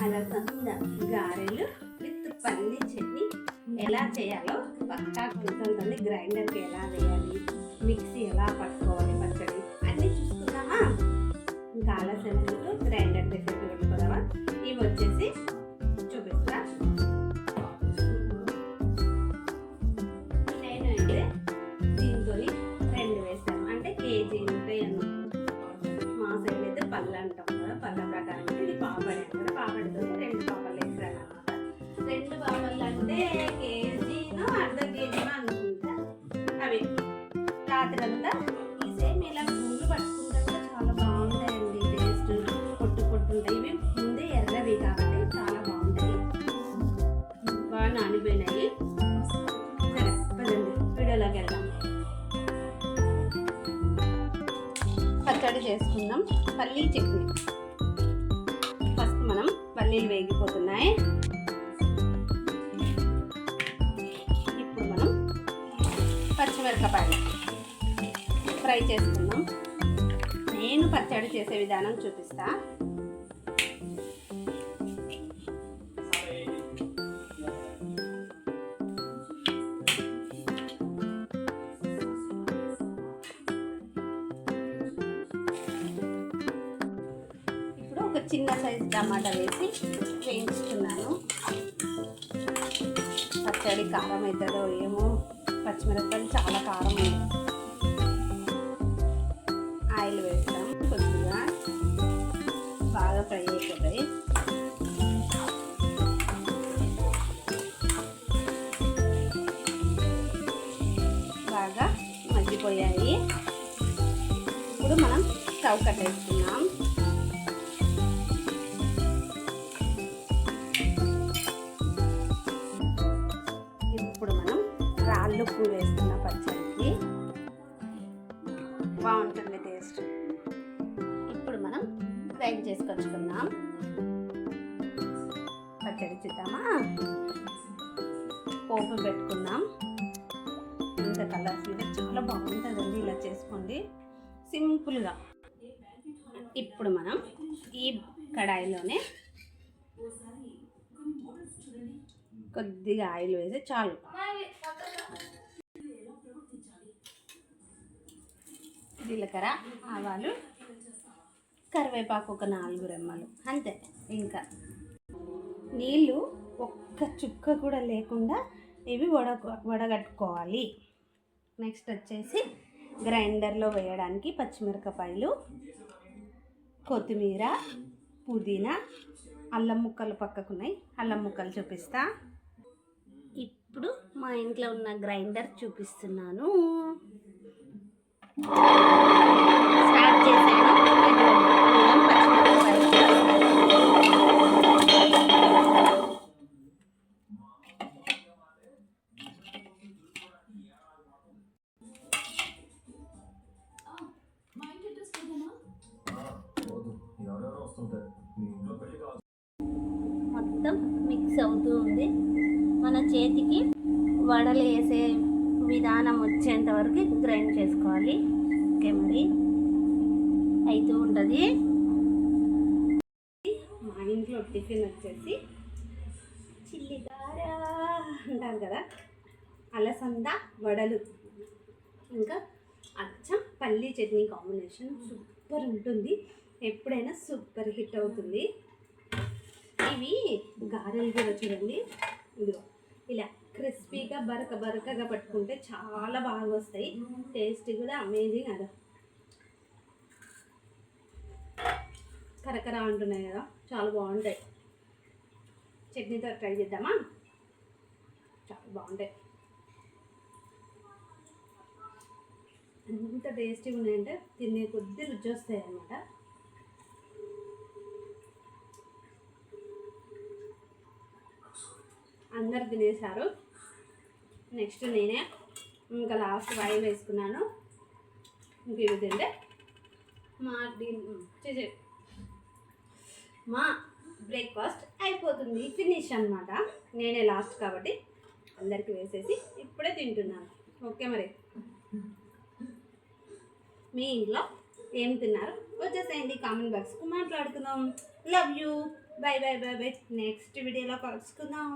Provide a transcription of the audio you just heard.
అలసంద గారెలు విత్ పల్లి చట్నీ ఎలా చేయాలో పక్కా తెలుసుంటుంది. గ్రైండర్కి ఎలా వేయాలి, మిక్సీ ఎలా పట్టుకోవాలి, పచ్చడి అన్నీ చూసుకుందామా? ఇంకా ఆలస్యం గ్రైండర్ దగ్గరికి వెళ్ళిపోదామా? ఇవి వచ్చేసి చూపిస్తా. నేను అయితే దీంతో 2 వేసాను, అంటే కేజీ ఉంటాయి అన్నమాట. మా సైడ్ అయితే పళ్ళు అంటాం కదా, పళ్ళ ప్రకారం ఇది పాపడి అంటారు. పాపడితో 2 పాపలు వేసాను అనమాట. 2 పాపలు అంటే కేజీనో అర్ధ కేజీనో అనుకుంటా. అవి రాత్రంతా ఈ సేమ్ ఇలా గుండ్లు పట్టుకుంటే కూడా చాలా బాగుంటాయండి. టేస్ట్ పొట్టుంటాయి. ఇవి ముందే ఎర్రవి కాబట్టి చాలా బాగుంటాయి. బాగా నానిపోయినాయి. సరే పదండి వీడియోలోకి వెళ్దాం. పచ్చడి చేసుకుందాం. పల్లీ చట్నీ. ఫస్ట్ మనం పల్లీలు వేగిపోతున్నాయి. ఇప్పుడు మనం పచ్చిమిరపకాయలు ఫ్రై చేసుకుందాం. నేను పచ్చడి చేసే విధానం చూపిస్తా. చిన్న సైజు టమాటా వేసి వేయించుతున్నాను. పచ్చడి కారం అవుతుందో ఏమో, పచ్చిమిరపకాయలు చాలా కారం ఉంది. ఆయిల్ వేస్తాం. కొద్దిగా బాగా ఫ్రై అయిపోతాయి. బాగా మగ్గిపోయాయి. ఇప్పుడు మనం స్టవ్ కట్టేస్తున్నాం. ఉప్పు వేస్తున్న పచ్చడికి బాగుంటుంది టేస్ట్. ఇప్పుడు మనం గ్రైండ్ చేసుకొచ్చుకుందాం. పచ్చడి చేద్దామా? పోపు పెట్టుకుందాం. ఇంత కలర్స్ మీద చాలా బాగుంటుందండి. ఇలా చేసుకోండి సింపుల్గా. ఇప్పుడు మనం ఈ కడాయిలోనే కొద్దిగా ఆయిల్ వేసి చాలు. జీలకర్ర, ఆవాలు, కరివేపాకు ఒక 4 రెమ్మలు అంతే. ఇంకా నీళ్ళు ఒక్క చుక్క కూడా లేకుండా ఇవి వడగట్టుకోవాలి. నెక్స్ట్ వచ్చేసి గ్రైండర్లో వేయడానికి పచ్చిమిరపకాయలు, కొత్తిమీర, పుదీనా, అల్లం ముక్కలు పక్కకున్నాయి. అల్లం ముక్కలు చూపిస్తా. ఇప్పుడు మా ఇంట్లో ఉన్న గ్రైండర్ చూపిస్తున్నాను. స్టార్ట్ చేశాను. మొత్తం మిక్స్ అవుతూ ఉంది. మన చేతికి వడలు వేసే విధానం వచ్చేంత వరకు గ్రైండ్ చేసుకోవాలి. ఓకే, మరి అవుతూ ఉంటుంది. మా ఇంట్లో టిఫిన్ వచ్చేసి చిల్లిగార అంటారు కదా, అలసంద వడలు, ఇంకా అచ్చం పల్లీ చట్నీ కాంబినేషన్ సూపర్ ఉంటుంది. ఎప్పుడైనా సూపర్ హిట్ అవుతుంది. ఇవి గారెలు కూడా చూడండి, ఇదిగో ఇలా క్రిస్పీగా బరకగా పట్టుకుంటే చాలా బాగా వస్తాయి. టేస్ట్ కూడా అమేజింగ్. అదా కరకర అంటున్నాయి కదా, చాలా బాగుంటాయి. చట్నీతో ట్రై చేద్దామా? చాలా బాగుంటాయి. ఎంత టేస్టీగా ఉన్నాయంటే తినే కొద్ది రుచి వస్తాయి అన్నమాట. అందరు తినేసారు. నెక్స్ట్ నేనే ఇంకా లాస్ట్ వాయి వేసుకున్నాను. ఇంక ఇవి తింటే మా బ్రేక్ఫాస్ట్ అయిపోతుంది, ఫినిష్ అన్నమాట. నేనే లాస్ట్ కాబట్టి అందరికి వేసేసి ఇప్పుడే తింటున్నాను. ఓకే, మరి మీ ఇంట్లో ఏం తిన్నారు వచ్చేసేయండి కామెంట్ బాక్స్కు, మాట్లాడుకుందాం. Love you. By by by by. Next వీడియోలో కలుసుకుందాం.